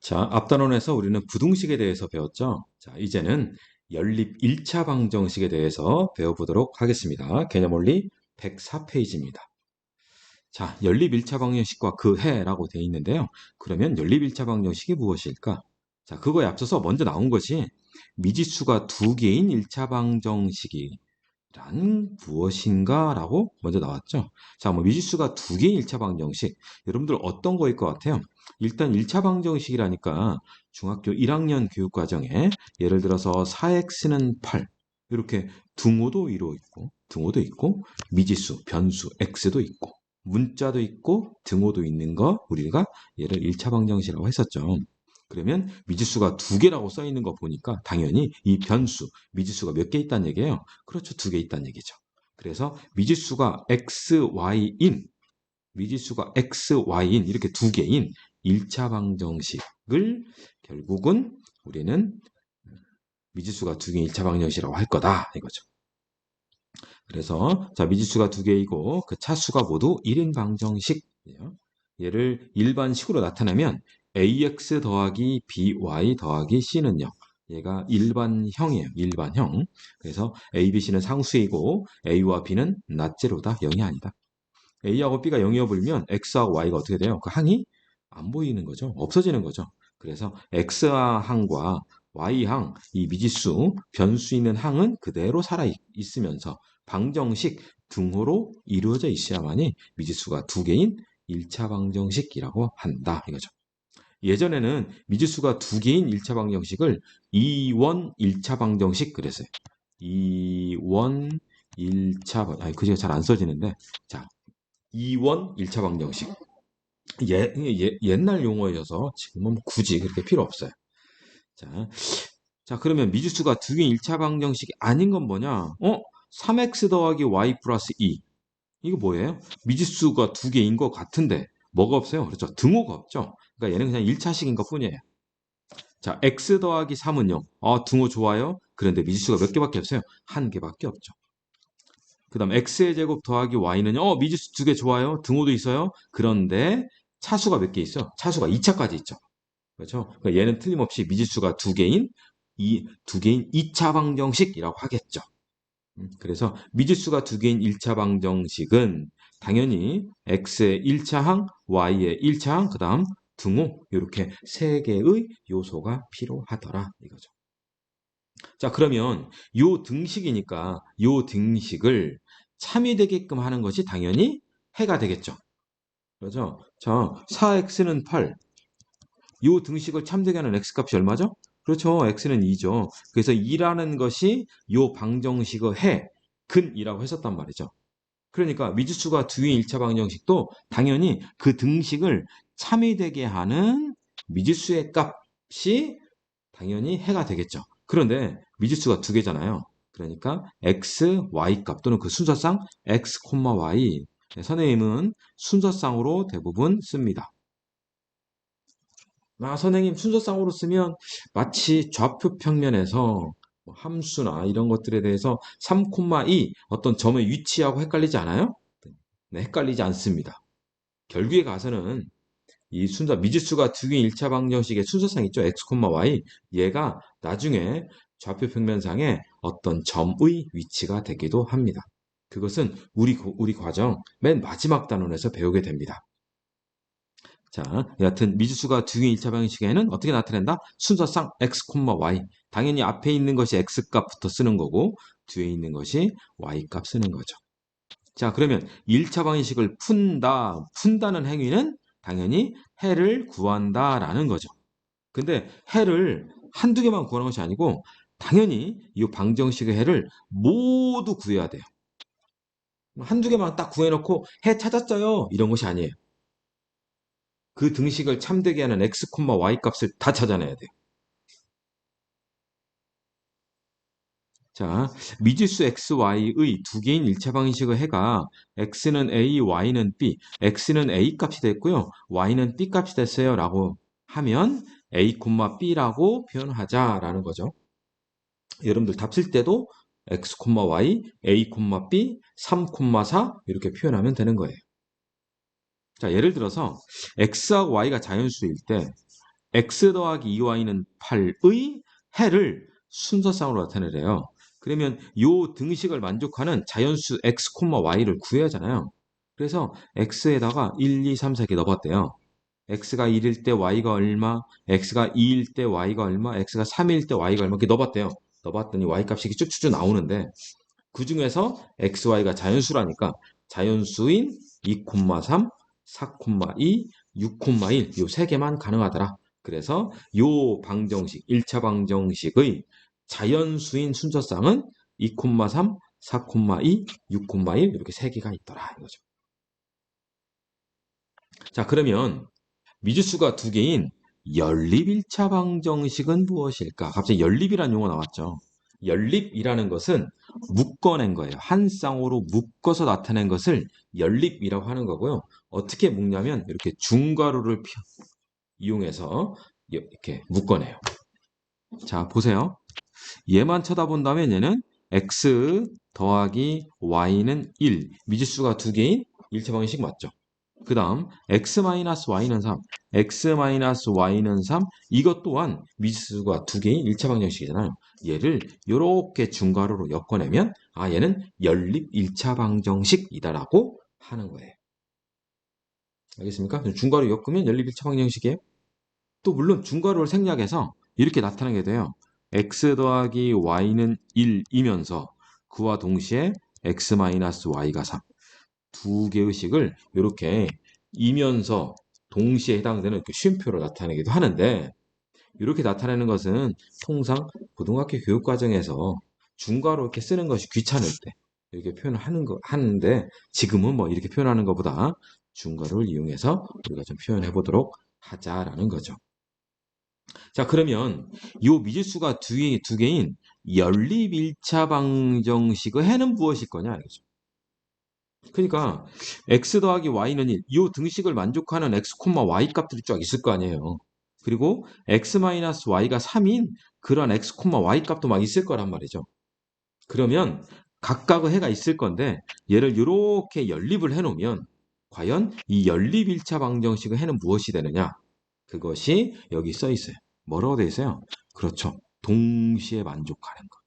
자, 앞단원에서 우리는 부등식에 대해서 배웠죠? 자, 이제는 연립 1차 방정식에 대해서 배워보도록 하겠습니다. 개념원리 104페이지입니다. 자, 연립 1차 방정식과 그 해라고 되어 있는데요. 그러면 연립 1차 방정식이 무엇일까? 자, 그거에 앞서서 먼저 나온 것이 미지수가 두 개인 1차 방정식이 란 무엇인가? 라고 먼저 나왔죠. 자, 뭐 미지수가 두 개의 1차 방정식. 여러분들 어떤 거일 것 같아요? 일단 1차 방정식이라니까 중학교 1학년 교육과정에 예를 들어서 4x는 8 이렇게 등호도 이루어 있고 등호도 있고 미지수, 변수, x도 있고 문자도 있고 등호도 있는 거 우리가 얘를 1차 방정식이라고 했었죠. 그러면 미지수가 두 개라고 써 있는 거 보니까 당연히 이 변수, 미지수가 몇 개 있다는 얘기예요. 그렇죠. 두 개 있다는 얘기죠. 그래서 미지수가 xy인 이렇게 두 개인 1차 방정식을 결국은 우리는 미지수가 두 개인 1차 방정식이라고 할 거다 이거죠. 그래서 자 미지수가 두 개이고 그 차수가 모두 1인 방정식이에요. 얘를 일반식으로 나타내면 ax 더하기 by 더하기 c는요. 얘가 일반형이에요. 일반형. 그래서 a, b, c는 상수이고 a와 b는 낫제로다. 0이 아니다. a하고 b가 0이어 버리면 x하고 y가 어떻게 돼요? 그 항이 안 보이는 거죠. 없어지는 거죠. 그래서 x항과 y항, 이 미지수, 변수 있는 항은 그대로 살아 있으면서 방정식 등호로 이루어져 있어야만이 미지수가 두 개인 1차 방정식이라고 한다. 이거죠. 예전에는 미지수가 두 개인 1차 방정식을 이원 1차 방정식 그랬어요. 이원 1차, 아니, 그게 잘 안 써지는데. 자, 이원 1차 방정식. 옛날 용어여서 지금은 굳이 그렇게 필요 없어요. 자, 자, 그러면 미지수가 두 개인 1차 방정식이 아닌 건 뭐냐? 3x 더하기 y 플러스 2. 이거 뭐예요? 미지수가 두 개인 것 같은데 뭐가 없어요? 그렇죠. 등호가 없죠. 그러니까 얘는 그냥 1차식인 것 뿐이에요. 자, x 더하기 3은요. 등호 좋아요. 그런데 미지수가 몇 개밖에 없어요? 한 개밖에 없죠. 그 다음 x의 제곱 더하기 y는요. 미지수 두 개 좋아요. 등호도 있어요. 그런데 차수가 몇 개 있어? 차수가 2차까지 있죠. 그렇죠? 그러니까 얘는 틀림없이 미지수가 두 개인 2차 방정식이라고 하겠죠. 그래서 미지수가 두 개인 1차 방정식은 당연히 x의 1차항, y의 1차항, 그 다음 등호 이렇게 세 개의 요소가 필요하더라 이거죠. 자, 그러면 요 등식이니까 요 등식을 참이되게끔 하는 것이 당연히 해가 되겠죠. 그렇죠? 자, 4x는 8. 요 등식을 참되게 하는 x값이 얼마죠? 그렇죠. x는 2죠. 그래서 2라는 것이 요 방정식의 해, 근이라고 했었단 말이죠. 그러니까 미지수가 뒤에 1차 방정식도 당연히 그 등식을 참이되게 하는 미지수의 값이 당연히 해가 되겠죠. 그런데 미지수가 두 개잖아요. 그러니까 x, y 값 또는 그 순서상 x, y. 선생님은 순서상으로 대부분 씁니다. 선생님 순서상으로 쓰면 마치 좌표 평면에서 뭐 함수나 이런 것들에 대해서 3,2 어떤 점의 위치하고 헷갈리지 않아요? 네, 헷갈리지 않습니다. 결국에 가서는 이 순서 미지수가 두 개의 1차 방정식의 순서상 있죠. x, y. 얘가 나중에 좌표 평면상에 어떤 점의 위치가 되기도 합니다. 그것은 우리 과정 맨 마지막 단원에서 배우게 됩니다. 자, 여하튼 미지수가 두 개의 1차 방정식에는 어떻게 나타낸다? 순서상 x, y. 당연히 앞에 있는 것이 x값부터 쓰는 거고 뒤에 있는 것이 y값 쓰는 거죠. 자, 그러면 1차 방정식을 푼다는 행위는 당연히 해를 구한다라는 거죠. 근데 해를 한두 개만 구하는 것이 아니고 당연히 이 방정식의 해를 모두 구해야 돼요. 한두 개만 딱 구해놓고 해 찾았어요. 이런 것이 아니에요. 그 등식을 참되게 하는 x, y 값을 다 찾아내야 돼요. 자, 미지수 xy의 두 개인 1차 방정식의 해가 x는 a, y는 b, x는 a 값이 됐고요. y는 b 값이 됐어요. 라고 하면 a, b라고 표현하자라는 거죠. 여러분들 답 쓸 때도 x, y, a, b, 3, 4 이렇게 표현하면 되는 거예요. 자, 예를 들어서 x하고 y가 자연수일 때 x 더하기 2y는 8의 해를 순서상으로 나타내래요. 그러면 요 등식을 만족하는 자연수 x, y를 구해야 하잖아요. 그래서 x에다가 1, 2, 3, 4 이렇게 넣어봤대요. x가 1일 때 y가 얼마, x가 2일 때 y가 얼마, x가 3일 때 y가 얼마 이렇게 넣어봤대요. 넣어봤더니 y 값이 쭉쭉쭉 나오는데 그 중에서 x, y가 자연수라니까 자연수인 2, 3, 4, 2, 6, 1 요 세 개만 가능하더라. 그래서 요 방정식, 1차 방정식의 자연수인 순서상은 2, 3, 4, 2, 6, 1 이렇게 세 개가 있더라 이거죠. 자, 그러면 미지수가 두 개인 연립 1차 방정식은 무엇일까? 갑자기 연립이라는 용어 나왔죠. 연립이라는 것은 묶어낸 거예요. 한 쌍으로 묶어서 나타낸 것을 연립이라고 하는 거고요. 어떻게 묶냐면 이렇게 중괄호를 이용해서 이렇게 묶어내요. 자, 보세요. 얘만 쳐다본다면 얘는 x 더하기 y는 1. 미지수가 두 개인 1차 방정식 맞죠? 그 다음 x-y는 3, x-y는 3 이것 또한 미지수가 두 개인 1차 방정식이잖아요. 얘를 이렇게 중괄호로 엮어내면 아 얘는 연립 1차 방정식이다라고 하는 거예요. 알겠습니까? 중괄호 엮으면 연립 1차 방정식이에요. 또 물론 중괄호를 생략해서 이렇게 나타나게 돼요. x 더하기 y는 1이면서 그와 동시에 x-y가 3. 두 개의 식을 이렇게 이면서 동시에 해당되는 쉼표로 나타내기도 하는데 이렇게 나타내는 것은 통상 고등학교 교육과정에서 중괄호 이렇게 쓰는 것이 귀찮을 때 이렇게 표현을 하는데 지금은 뭐 이렇게 표현하는 것보다 중괄호를 이용해서 우리가 좀 표현해 보도록 하자라는 거죠. 자, 그러면 이 미지수가 두 개인 연립 1차 방정식의 해는 무엇일 거냐 이거죠. 그러니까 x 더하기 y는 1. 이 등식을 만족하는 x, y 값들이 쫙 있을 거 아니에요. 그리고 x-y가 3인 그런 x, y 값도 막 있을 거란 말이죠. 그러면 각각의 해가 있을 건데 얘를 이렇게 연립을 해놓으면 과연 이 연립 1차 방정식의 해는 무엇이 되느냐? 그것이 여기 써 있어요. 뭐라고 돼 있어요? 그렇죠. 동시에 만족하는 것.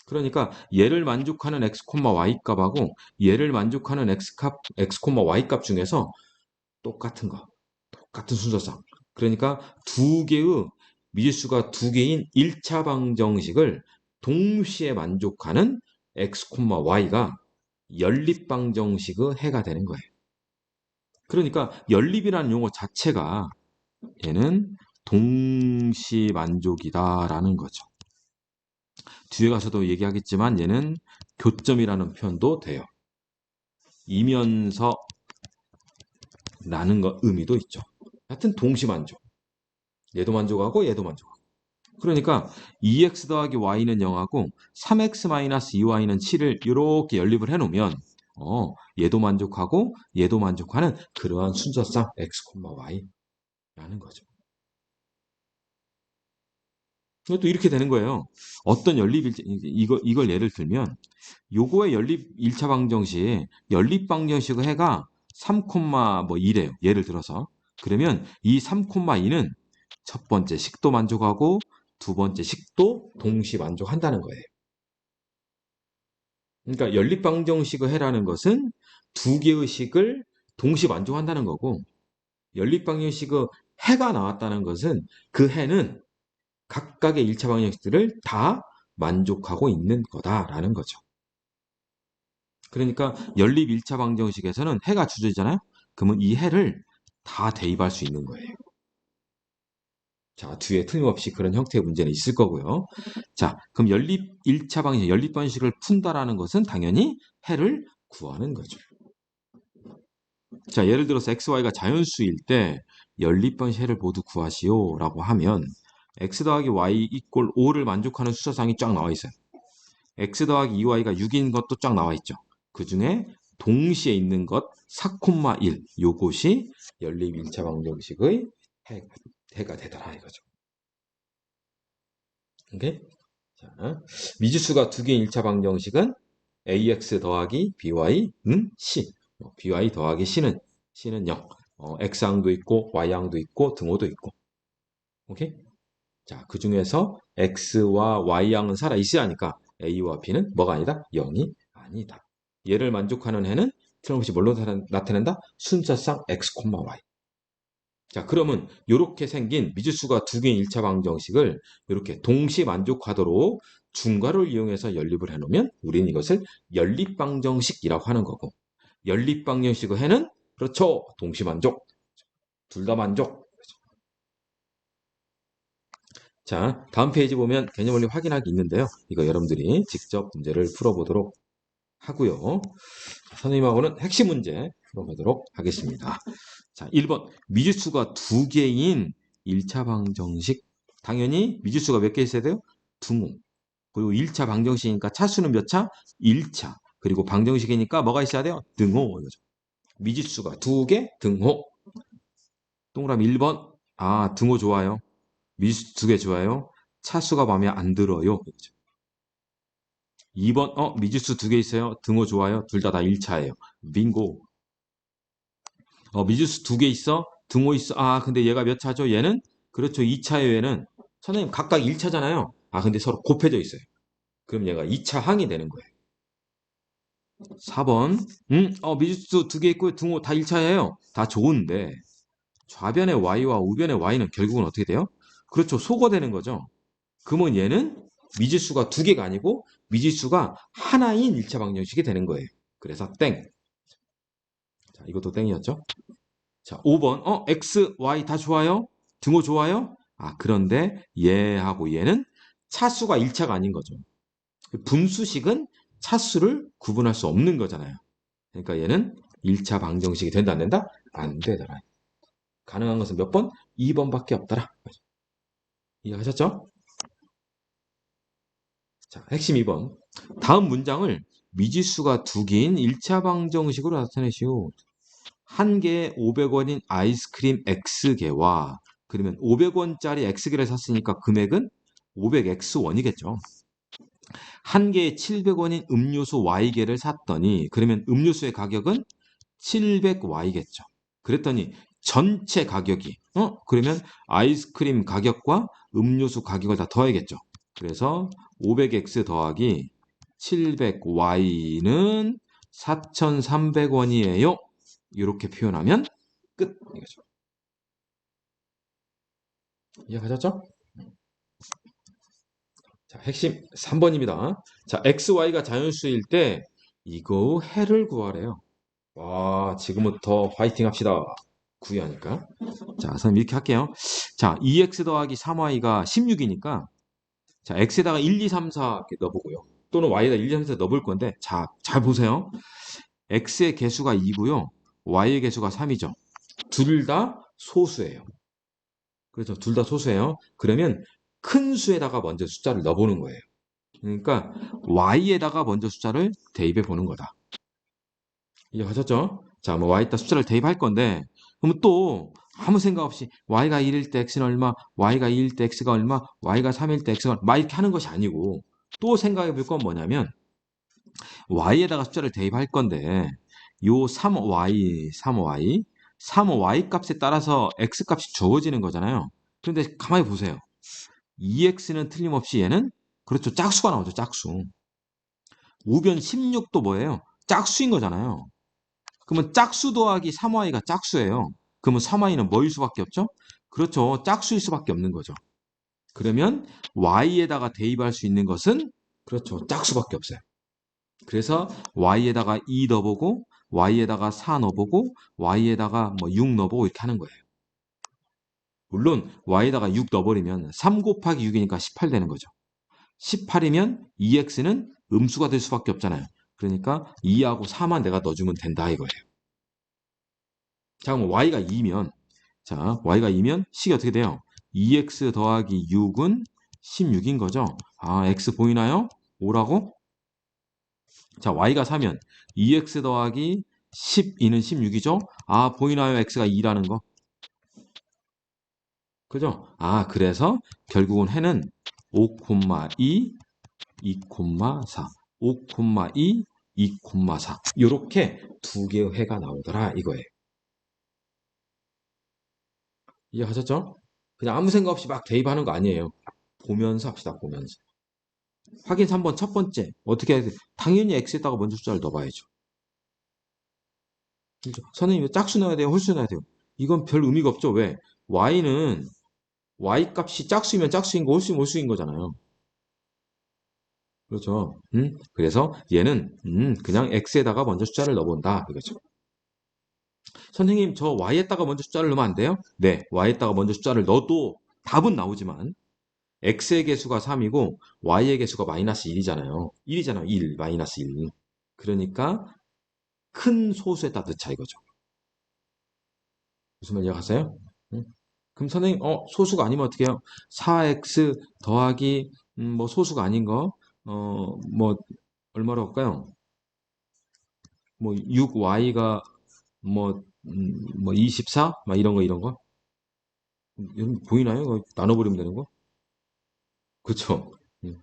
그러니까 얘를 만족하는 x, y 값하고 얘를 만족하는 x, y 값 중에서 똑같은 거, 똑같은 순서상. 그러니까 두 개의 미지수가 두 개인 1차 방정식을 동시에 만족하는 x, y가 연립 방정식의 해가 되는 거예요. 그러니까 연립이라는 용어 자체가 얘는 동시 만족이다라는 거죠. 뒤에 가서도 얘기하겠지만 얘는 교점이라는 표현도 돼요. 이면서 라는 거 의미도 있죠. 하여튼 동시 만족. 얘도 만족하고 얘도 만족하고. 그러니까 2x 더하기 y는 0하고 3x-2y는 7을 이렇게 연립을 해놓으면 얘도 만족하고 얘도 만족하는 그러한 순서상 x, y라는 거죠. 또 이렇게 되는 거예요. 어떤 이걸 예를 들면 요거의 연립 1차 방정식, 연립 방정식의 해가 3,2래요. 예를 들어서. 그러면 이 3,2는 첫 번째 식도 만족하고 두 번째 식도 동시 만족한다는 거예요. 그러니까 연립 방정식의 해라는 것은 두 개의 식을 동시 만족한다는 거고 연립 방정식의 해가 나왔다는 것은 그 해는 각각의 1차 방정식들을 다 만족하고 있는 거다라는 거죠. 그러니까 연립 1차 방정식에서는 해가 주제잖아요. 그러면 이 해를 다 대입할 수 있는 거예요. 자, 뒤에 틀림없이 그런 형태의 문제는 있을 거고요. 자, 그럼 연립 1차 방정식, 연립 방정식을 푼다라는 것은 당연히 해를 구하는 거죠. 자, 예를 들어서 x, y가 자연수일 때 연립 방정식 해를 모두 구하시오라고 하면 x 더하기 y 이꼴 5를 만족하는 수서상이 쫙 나와 있어요. x 더하기 2y가 6인 것도 쫙 나와 있죠. 그 중에 동시에 있는 것 4,1 요것이 연립 1차 방정식의 해가 되더라 이거죠. 오케이? 자, 미지수가 두 개인 1차 방정식은 ax 더하기 by는 c. by 더하기 c는 0. x항도 있고 y항도 있고 등호도 있고. 오케이? 자, 그 중에서 x와 y양은 살아있어야 하니까 a와 b는 뭐가 아니다? 0이 아니다. 얘를 만족하는 해는 틀림없이 뭘로 나타낸다? 순서상 x, y. 자, 그러면 이렇게 생긴 미지수가 두 개인 1차 방정식을 이렇게 동시 만족하도록 중괄호를 이용해서 연립을 해놓으면 우리는 이것을 연립방정식이라고 하는 거고, 연립방정식의 해는 그렇죠, 동시 만족, 둘 다 만족. 자, 다음 페이지 보면 개념 원리 확인하기 있는데요. 이거 여러분들이 직접 문제를 풀어보도록 하고요. 선생님하고는 핵심 문제 풀어보도록 하겠습니다. 자, 1번. 미지수가 두 개인 1차 방정식. 당연히 미지수가 몇 개 있어야 돼요? 등호. 그리고 1차 방정식이니까 차수는 몇 차? 1차. 그리고 방정식이니까 뭐가 있어야 돼요? 등호. 이거죠. 미지수가 두 개, 등호. 동그라미 1번. 아, 등호 좋아요. 미지수 두 개 좋아요. 차수가 마음에 안 들어요. 이거죠. 2번. 미지수 두 개 있어요. 등호 좋아요. 둘 다 1차예요. 빙고. 미지수 두 개 있어? 등호 있어? 아, 근데 얘가 몇 차죠? 얘는? 그렇죠. 2차예요, 얘는. 선생님, 각각 1차잖아요. 아, 근데 서로 곱해져 있어요. 그럼 얘가 2차 항이 되는 거예요. 4번. 미지수 두 개 있고요. 등호 다 1차예요. 다 좋은데, 좌변의 y와 우변의 y는 결국은 어떻게 돼요? 그렇죠. 소거되는 거죠. 그러면 얘는 미지수가 두 개가 아니고, 미지수가 하나인 1차 방정식이 되는 거예요. 그래서 땡. 자, 이것도 땡이었죠. 자, 5번. x, y 다 좋아요? 등호 좋아요? 아, 그런데 얘하고 얘는 차수가 1차가 아닌 거죠. 분수식은 차수를 구분할 수 없는 거잖아요. 그러니까 얘는 1차 방정식이 된다, 안 된다? 안 되더라. 가능한 것은 몇 번? 2번밖에 없더라. 이해하셨죠? 자, 핵심 2번. 다음 문장을 미지수가 두 개인 1차 방정식으로 나타내시오. 한 개에 500원인 아이스크림 X개와 그러면 500원짜리 X개를 샀으니까 금액은 500X1이겠죠. 한 개에 700원인 음료수 Y개를 샀더니 그러면 음료수의 가격은 700Y겠죠. 그랬더니 전체 가격이 그러면 아이스크림 가격과 음료수 가격을 다 더해야겠죠. 그래서 500X 더하기 700Y는 4,300원이에요. 이렇게 표현하면 끝. 이거죠. 이해가셨죠? 자, 핵심 3번입니다. 자, x, y가 자연수일 때 이거 해를 구하래요. 와, 지금부터 화이팅 합시다. 구해하니까. 자, 선생님 이렇게 할게요. 자, 2x 더하기 3y가 16이니까 자, x에다가 1, 2, 3, 4 이렇게 넣어보고요. 또는 y에다 1, 2, 3, 4 넣어볼 건데 자, 잘 보세요. x의 개수가 2고요. y의 개수가 3이죠. 둘 다 소수예요. 그렇죠. 둘 다 소수예요. 그러면 큰 수에다가 먼저 숫자를 넣어보는 거예요. 그러니까 y에다가 먼저 숫자를 대입해 보는 거다. 이해하셨죠? 자, 뭐 y에다 숫자를 대입할 건데 그러면 또 아무 생각 없이 y가 1일 때 x는 얼마, y가 2일 때 x가 얼마, y가 3일 때 x가 얼마 이렇게 하는 것이 아니고 또 생각해 볼 건 뭐냐면 y에다가 숫자를 대입할 건데 요 3y, 3y, 3y 값에 따라서 x 값이 주어지는 거잖아요. 그런데 가만히 보세요. 2x는 틀림없이 얘는 그렇죠. 짝수가 나오죠. 짝수. 우변 16도 뭐예요? 짝수인 거잖아요. 그러면 짝수 더하기 3y가 짝수예요. 그러면 3y는 뭐일 수밖에 없죠? 그렇죠. 짝수일 수밖에 없는 거죠. 그러면 y에다가 대입할 수 있는 것은 그렇죠. 짝수밖에 없어요. 그래서 y에다가 2 넣어보고 y에다가 4 넣어보고 y에다가 뭐 6 넣어보고 이렇게 하는 거예요. 물론 y에다가 6 넣어버리면 3 곱하기 6이니까 18 되는 거죠. 18이면 2x는 음수가 될 수밖에 없잖아요. 그러니까 2하고 4만 내가 넣어주면 된다 이거예요. 자, 그럼 y가 2면 자, y가 2면 식이 어떻게 돼요? 2x 더하기 6은 16인 거죠. 아, x 보이나요? 5라고? 자, y가 4면 2x 더하기 12는 16이죠. 아, 보이나요? x가 2라는 거. 그죠? 아, 그래서 결국은 해는 5,2, 2,4, 5,2, 2,4 이렇게 두 개의 해가 나오더라 이거예요. 이해하셨죠? 그냥 아무 생각 없이 막 대입하는 거 아니에요. 보면서 합시다, 보면서. 확인 3번 첫 번째. 어떻게 해야 돼? 당연히 x에다가 먼저 숫자를 넣어봐야죠. 그죠? 선생님, 이거 짝수 넣어야 돼요? 홀수 넣어야 돼요? 이건 별 의미가 없죠. 왜? y는 y 값이 짝수이면 짝수인 거, 홀수이면 홀수인 거잖아요. 그렇죠. 그래서 얘는 그냥 x에다가 먼저 숫자를 넣어본다. 이거죠. 선생님, 저 y에다가 먼저 숫자를 넣으면 안 돼요? 네, y에다가 먼저 숫자를 넣어도 답은 나오지만 x의 개수가 3이고 y의 개수가 마이너스 1이잖아요. 1이잖아요. 1, 마이너스 1. 그러니까 큰 소수에다 넣자 이거죠. 무슨 말인지 아세요? 응? 그럼 선생님, 소수가 아니면 어떻게 해요? 4x 더하기, 뭐 소수가 아닌 거, 뭐, 얼마로 할까요? 뭐, 6y가 뭐 24? 막 이런 거, 이런 거? 여러분 보이나요? 이거 나눠버리면 되는 거? 그쵸? 음.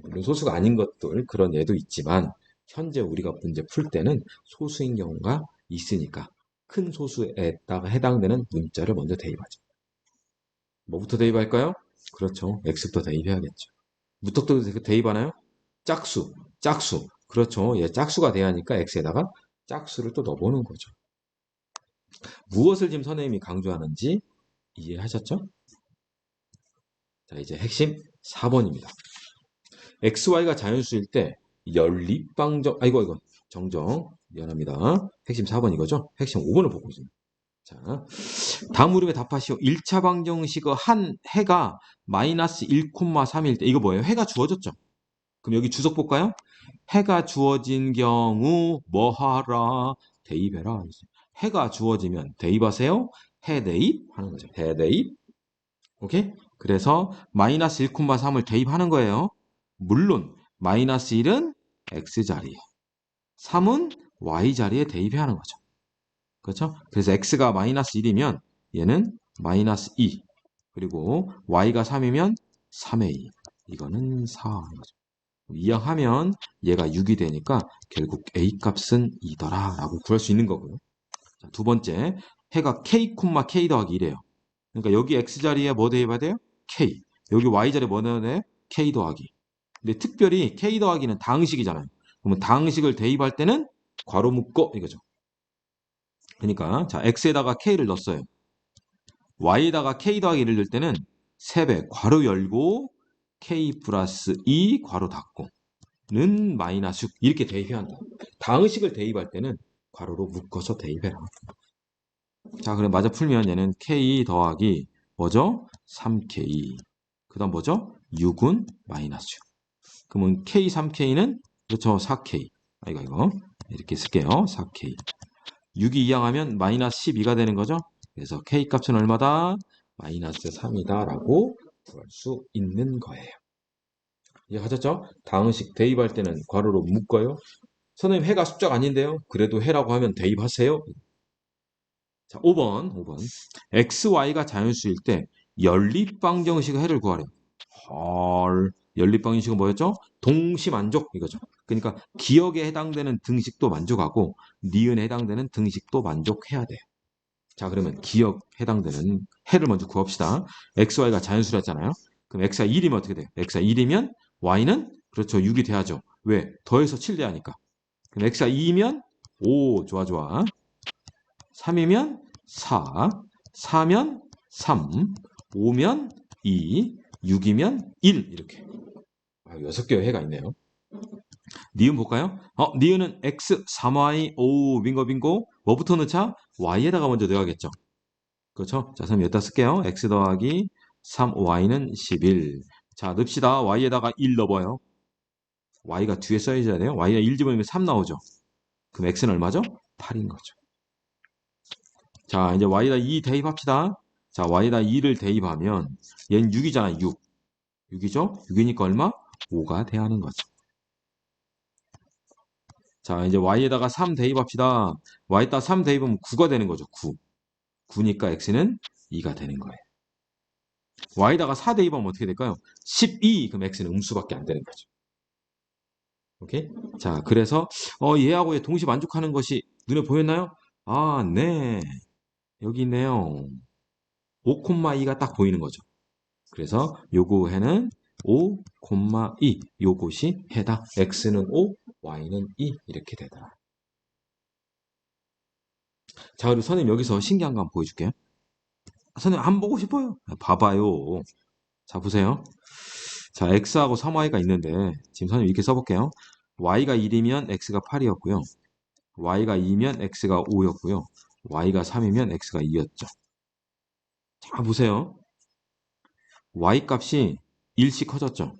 물론 소수가 아닌 것들, 그런 예도 있지만, 현재 우리가 문제 풀 때는 소수인 경우가 있으니까, 큰 소수에다가 해당되는 문자를 먼저 대입하죠. 뭐부터 대입할까요? 그렇죠. x부터 대입해야겠죠. 무턱도 대입하나요? 짝수, 짝수. 그렇죠. 얘 짝수가 돼야 하니까 x에다가 짝수를 또 넣어보는 거죠. 무엇을 지금 선생님이 강조하는지 이해하셨죠? 자, 이제 핵심 4번입니다. xy가 자연수일 때 연립방정, 아이고, 정정. 미안합니다. 핵심 4번 이거죠? 핵심 5번을 보고 있습니다. 자, 다음 물음에 답하시오. 1차 방정식의 한 해가 마이너스 1,3일 때, 이거 뭐예요? 해가 주어졌죠? 그럼 여기 주석 볼까요? 해가 주어진 경우 뭐 하라? 대입해라. 해가 주어지면 대입하세요. 해 대입 하는 거죠. 해 대입. 오케이? 그래서 마이너스 1,3을 대입하는 거예요. 물론 마이너스 1은 x자리에, 3은 y자리에 대입해야 하는 거죠. 그렇죠? 그래서 x가 마이너스 1이면 얘는 마이너스 2, 그리고 y가 3이면 3의 2. 이거는 4인 거죠. 이항하면 얘가 6이 되니까 결국 a 값은 2더라 라고 구할 수 있는 거고요. 자, 두 번째, 해가 k, k 더하기 1이에요. 그러니까 여기 x자리에 뭐 대입해야 돼요? k. 여기 y자리에 뭐 넣어야 돼요? k 더하기. 근데 특별히 k 더하기는 다항식이잖아요. 그러면 다항식을 대입할 때는 괄호 묶어 이거죠. 그러니까 자 x에다가 k를 넣었어요. y에다가 k 더하기 1을 넣을 때는 3배 괄호 열고 k 플러스 2 괄호 닫고 는 마이너스 6 이렇게 대입해야 한다. 다항식을 대입할 때는 괄호로 묶어서 대입해라. 자, 그럼 맞아 풀면 얘는 k 더하기 뭐죠? 3k. 그 다음 뭐죠? 6은 마이너스 6. 그러면 k, 3k는 그렇죠. 4k. 이거 이렇게 쓸게요. 4k. 6이 이항하면 마이너스 12가 되는 거죠. 그래서 k 값은 얼마다? 마이너스 3이다 라고 구할 수 있는 거예요. 이해하셨죠? 다항식 대입할 때는 괄호로 묶어요. 선생님 해가 숫자가 아닌데요. 그래도 해라고 하면 대입하세요. 자, 5번. xy가 자연수일 때 연립방정식의 해를 구하래요. 헐. 연립방정식은 뭐였죠? 동시만족 이거죠. 그러니까 기억에 해당되는 등식도 만족하고 니은에 해당되는 등식도 만족해야 돼요. 자, 그러면 기억 해당되는 해를 먼저 구합시다. xy가 자연수라 했잖아요. 그럼 x가 1이면 어떻게 돼요? x가 1이면 y는 그렇죠. 6이 돼야죠. 왜? 더해서 7 돼야 하니까. 그럼 x가 2면 5 좋아. 3이면 4, 4면 3, 5면 2, 6이면 1 이렇게. 6개의 해가 있네요. 니은 볼까요? 니은은 x, 3y, 오, 빙고. 뭐부터 넣자? y에다가 먼저 넣어야겠죠. 그렇죠? 자, 그럼 여기다 쓸게요. x 더하기 3y는 11. 자, 넣읍시다. y에다가 1 넣어봐요. y가 뒤에 써있어야 돼요. y가 1 집어넣으면 3 나오죠. 그럼 x는 얼마죠? 8인 거죠. 자, 이제 y에다 2 대입합시다. 자, y에다 2를 대입하면 얘는 6이잖아, 6. 6이죠? 6이니까 얼마? 5가 돼야 하는 거죠. 자, 이제 y에다가 3 대입합시다. y에다 3 대입하면 9가 되는 거죠, 9. 9니까 x는 2가 되는 거예요. y에다가 4 대입하면 어떻게 될까요? 12. 그럼 x는 음수밖에 안 되는 거죠. 오케이? 자, 그래서 얘하고 얘 동시 만족하는 것이 눈에 보였나요? 아, 네. 여기 있네요. 5,2가 딱 보이는 거죠. 그래서 요거 해는 5,2 요것이 해다. x는 5, y는 2 이렇게 되더라. 자, 그리고 선생님 여기서 신기한 거 한번 보여줄게요. 선생님 안 보고 싶어요. 봐봐요. 자, 보세요. 자, x하고 3y가 있는데 지금 선생님 이렇게 써볼게요. y가 1이면 x가 8이었고요. y가 2면 x가 5였고요. y가 3이면 x가 2였죠. 자, 보세요. y 값이 1씩 커졌죠.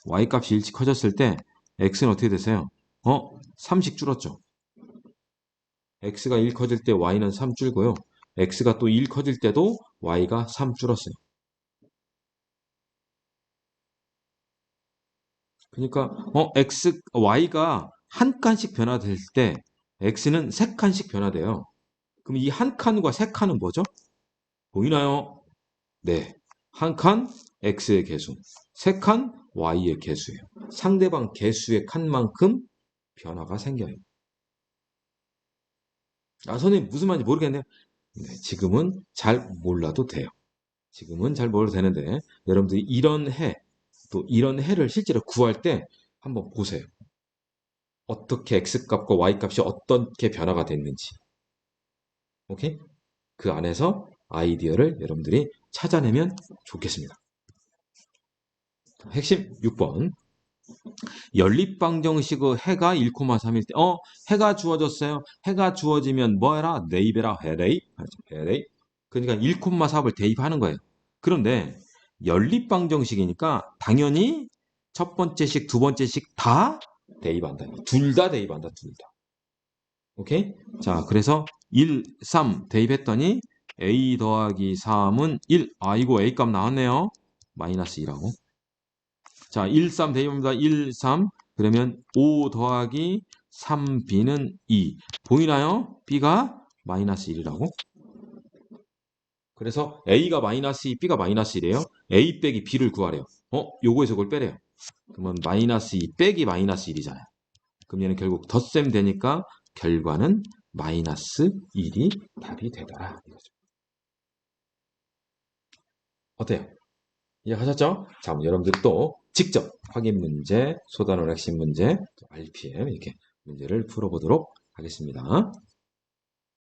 y 값이 1씩 커졌을 때 x는 어떻게 되세요? 3씩 줄었죠. x가 1 커질 때 y는 3 줄고요. x가 또 1 커질 때도 y가 3 줄었어요. 그러니까 y가 한 칸씩 변화될 때 x는 세 칸씩 변화돼요. 그럼 이 한 칸과 세 칸은 뭐죠? 보이나요? 네. 한 칸 x의 개수, 세 칸 y의 개수예요. 상대방 개수의 칸만큼 변화가 생겨요. 아, 선생님 무슨 말인지 모르겠네요. 네, 지금은 잘 몰라도 돼요. 지금은 잘 몰라도 되는데 여러분들이 이런 해, 또 이런 해를 실제로 구할 때 한번 보세요. 어떻게 x값과 y값이 어떻게 변화가 됐는지. 오케이? 그 안에서 아이디어를 여러분들이 찾아내면 좋겠습니다. 핵심 6번. 연립방정식의 해가 1,3일 때, 해가 주어졌어요. 해가 주어지면 뭐 해라? 대입해라. 해대입. 해대입. 그러니까 1,4을 대입하는 거예요. 그런데 연립방정식이니까 당연히 첫 번째 식, 두 번째 식 다 대입한다. 둘 다 대입한다. 둘 다. 오케이? 자, 그래서 1, 3 대입했더니 a 더하기 3은 1. 아, 이거 a 값 나왔네요. 마이너스 2라고. 자, 1, 3 대입합니다. 1, 3. 그러면 5 더하기 3b는 2. 보이나요? b가 마이너스 1이라고. 그래서 a가 마이너스 2, b가 마이너스 1이에요. a 빼기 b를 구하래요. 요거에서 그걸 빼래요. 그러면 마이너스 2 빼기 마이너스 1이잖아요. 그럼 얘는 결국 덧셈 되니까 결과는 마이너스 1이 답이 되더라. 이거죠. 어때요? 이해하셨죠? 자, 여러분들 또 직접 확인 문제, 소단원 핵심 문제, RPM 이렇게 문제를 풀어보도록 하겠습니다.